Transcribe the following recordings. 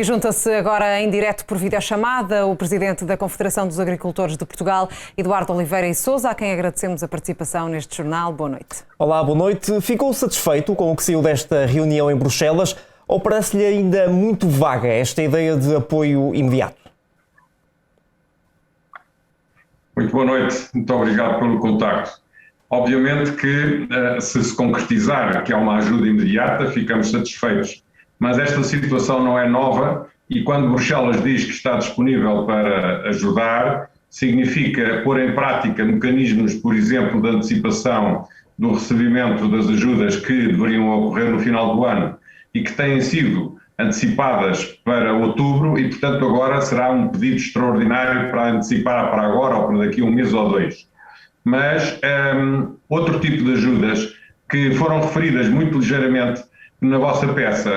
E junta-se agora em direto por videochamada o Presidente da Confederação dos Agricultores de Portugal, Eduardo Oliveira e Sousa, a quem agradecemos a participação neste jornal. Boa noite. Olá, boa noite. Ficou satisfeito com o que saiu desta reunião em Bruxelas ou parece-lhe ainda muito vaga esta ideia de apoio imediato? Muito boa noite, muito obrigado pelo contacto. Obviamente que se concretizar que há uma ajuda imediata, ficamos satisfeitos. Mas esta situação não é nova e quando Bruxelas diz que está disponível para ajudar, significa pôr em prática mecanismos, por exemplo, de antecipação do recebimento das ajudas que deveriam ocorrer no final do ano e que têm sido antecipadas para outubro e, portanto, agora será um pedido extraordinário para antecipar para agora ou para daqui a um mês ou dois. Mas outro tipo de ajudas que foram referidas muito ligeiramente na vossa peça,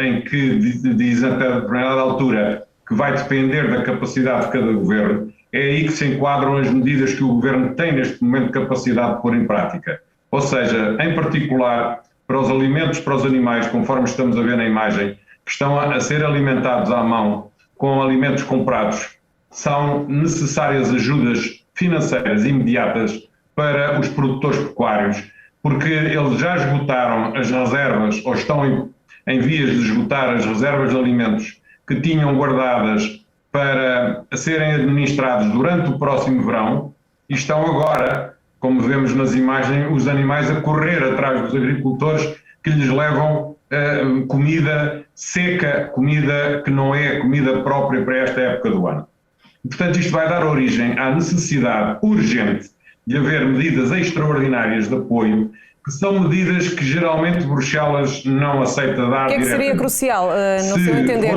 em que diz até a determinada altura que vai depender da capacidade de cada governo, é aí que se enquadram as medidas que o governo tem neste momento capacidade de pôr em prática. Ou seja, em particular, para os alimentos, para os animais, conforme estamos a ver na imagem, que estão a ser alimentados à mão com alimentos comprados, são necessárias ajudas financeiras imediatas para os produtores pecuários, porque eles já esgotaram as reservas ou estão em vias de esgotar as reservas de alimentos que tinham guardadas para serem administrados durante o próximo verão e estão agora, como vemos nas imagens, os animais a correr atrás dos agricultores que lhes levam comida seca, comida que não é comida própria para esta época do ano. E, portanto, isto vai dar origem à necessidade urgente de haver medidas extraordinárias de apoio, que são medidas que geralmente Bruxelas não aceita dar. O que é que seria crucial, no seu entender,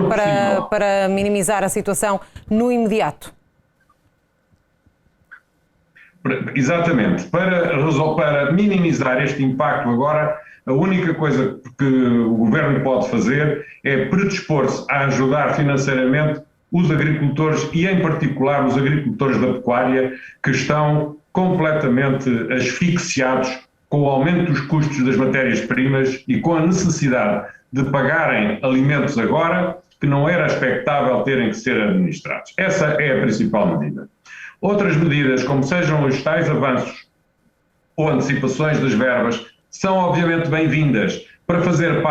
para minimizar a situação no imediato? Exatamente. Para minimizar este impacto agora, a única coisa que o Governo pode fazer é predispor-se a ajudar financeiramente os agricultores e, em particular, os agricultores da pecuária que estão completamente asfixiados com o aumento dos custos das matérias-primas e com a necessidade de pagarem alimentos agora que não era expectável terem que ser administrados. Essa é a principal medida. Outras medidas, como sejam os tais avanços ou antecipações das verbas, são obviamente bem-vindas para fazer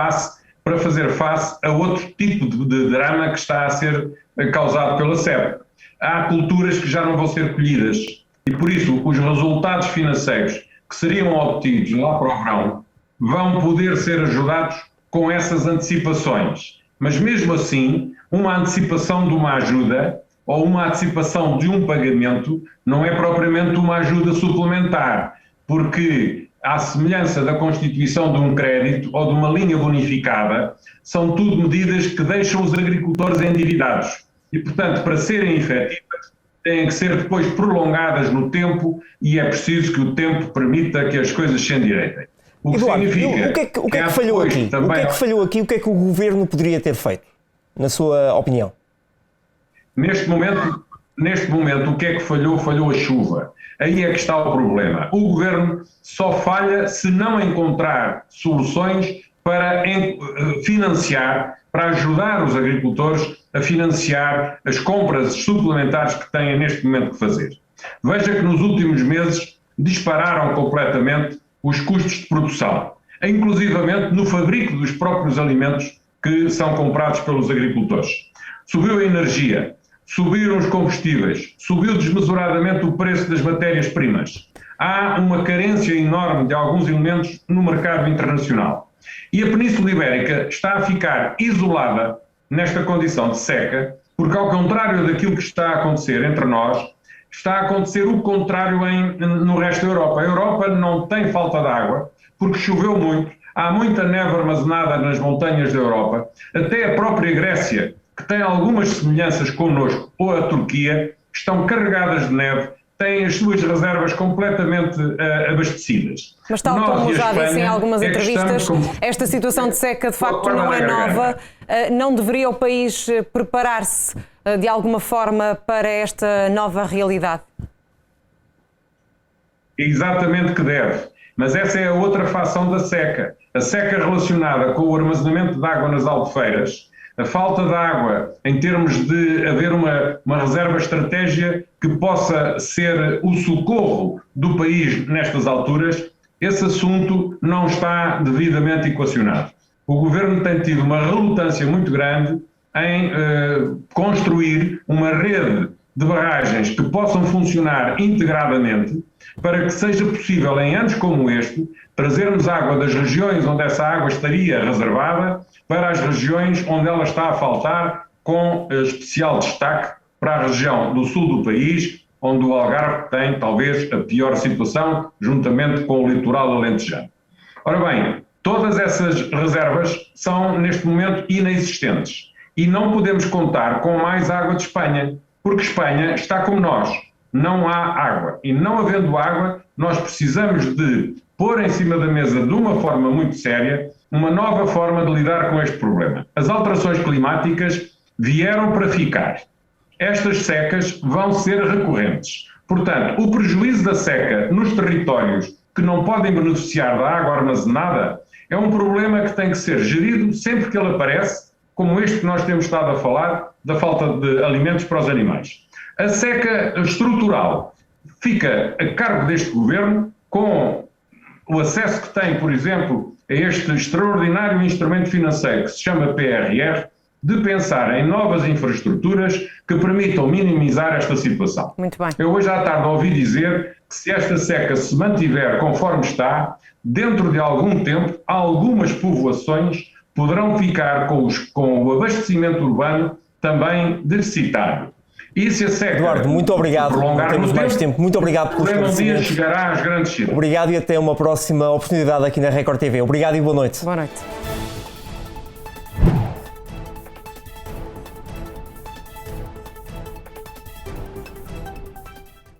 face a outro tipo de drama que está a ser causado pela seca. Há culturas que já não vão ser colhidas e, por isso, os resultados financeiros que seriam obtidos lá para o verão vão poder ser ajudados com essas antecipações. Mas, mesmo assim, uma antecipação de uma ajuda ou uma antecipação de um pagamento não é propriamente uma ajuda suplementar, porque, à semelhança da constituição de um crédito ou de uma linha bonificada, são tudo medidas que deixam os agricultores endividados. E, portanto, para serem efetivas, têm que ser depois prolongadas no tempo e é preciso que o tempo permita que as coisas se endireitem. O que Eduardo, significa o que é que falhou aqui? O que é que falhou aqui? O que é que o Governo poderia ter feito, na sua opinião? Neste momento, o que é que falhou? Falhou a chuva. Aí é que está o problema. O Governo só falha se não encontrar soluções para financiar, para ajudar os agricultores a financiar as compras suplementares que têm neste momento que fazer. Veja que nos últimos meses dispararam completamente os custos de produção, inclusivamente no fabrico dos próprios alimentos que são comprados pelos agricultores. Subiu a energia, subiram os combustíveis, subiu desmesuradamente o preço das matérias-primas. Há uma carência enorme de alguns elementos no mercado internacional. E a Península Ibérica está a ficar isolada nesta condição de seca, porque, ao contrário daquilo que está a acontecer entre nós, está a acontecer o contrário no resto da Europa. A Europa não tem falta de água, porque choveu muito, há muita neve armazenada nas montanhas da Europa, até a própria Grécia, que tem algumas semelhanças connosco, ou a Turquia, estão carregadas de neve, têm as suas reservas completamente abastecidas. Mas tal como já disse em algumas entrevistas, esta situação de seca de facto não é nova. Não deveria o país preparar-se de alguma forma para esta nova realidade? Exatamente que deve. Mas essa é a outra fação da seca. A seca relacionada com o armazenamento de água nas albufeiras a falta de água, em termos de haver uma reserva estratégia que possa ser o socorro do país nestas alturas, esse assunto não está devidamente equacionado. O Governo tem tido uma relutância muito grande em construir uma rede de barragens que possam funcionar integradamente para que seja possível, em anos como este, trazermos água das regiões onde essa água estaria reservada para as regiões onde ela está a faltar, com especial destaque para a região do sul do país, onde o Algarve tem talvez a pior situação, juntamente com o litoral alentejano. Ora bem, todas essas reservas são neste momento inexistentes e não podemos contar com mais água de Espanha, porque Espanha está como nós, não há água. E não havendo água, nós precisamos de pôr em cima da mesa de uma forma muito séria uma nova forma de lidar com este problema. As alterações climáticas vieram para ficar. Estas secas vão ser recorrentes. Portanto, o prejuízo da seca nos territórios que não podem beneficiar da água armazenada é um problema que tem que ser gerido sempre que ele aparece, como este que nós temos estado a falar, da falta de alimentos para os animais. A seca estrutural fica a cargo deste Governo, com o acesso que tem, por exemplo, a este extraordinário instrumento financeiro que se chama PRR, de pensar em novas infraestruturas que permitam minimizar esta situação. Muito bem. Eu hoje à tarde ouvi dizer que se esta seca se mantiver conforme está, dentro de algum tempo, algumas povoações poderão ficar com o abastecimento urbano também deficitário. E se a seca, Eduardo, muito obrigado. Não temos mais tempo. Muito obrigado pelo esclarecimento. Chegará às grandes cidades. Obrigado e até uma próxima oportunidade aqui na Record TV. Obrigado e boa noite. Boa noite.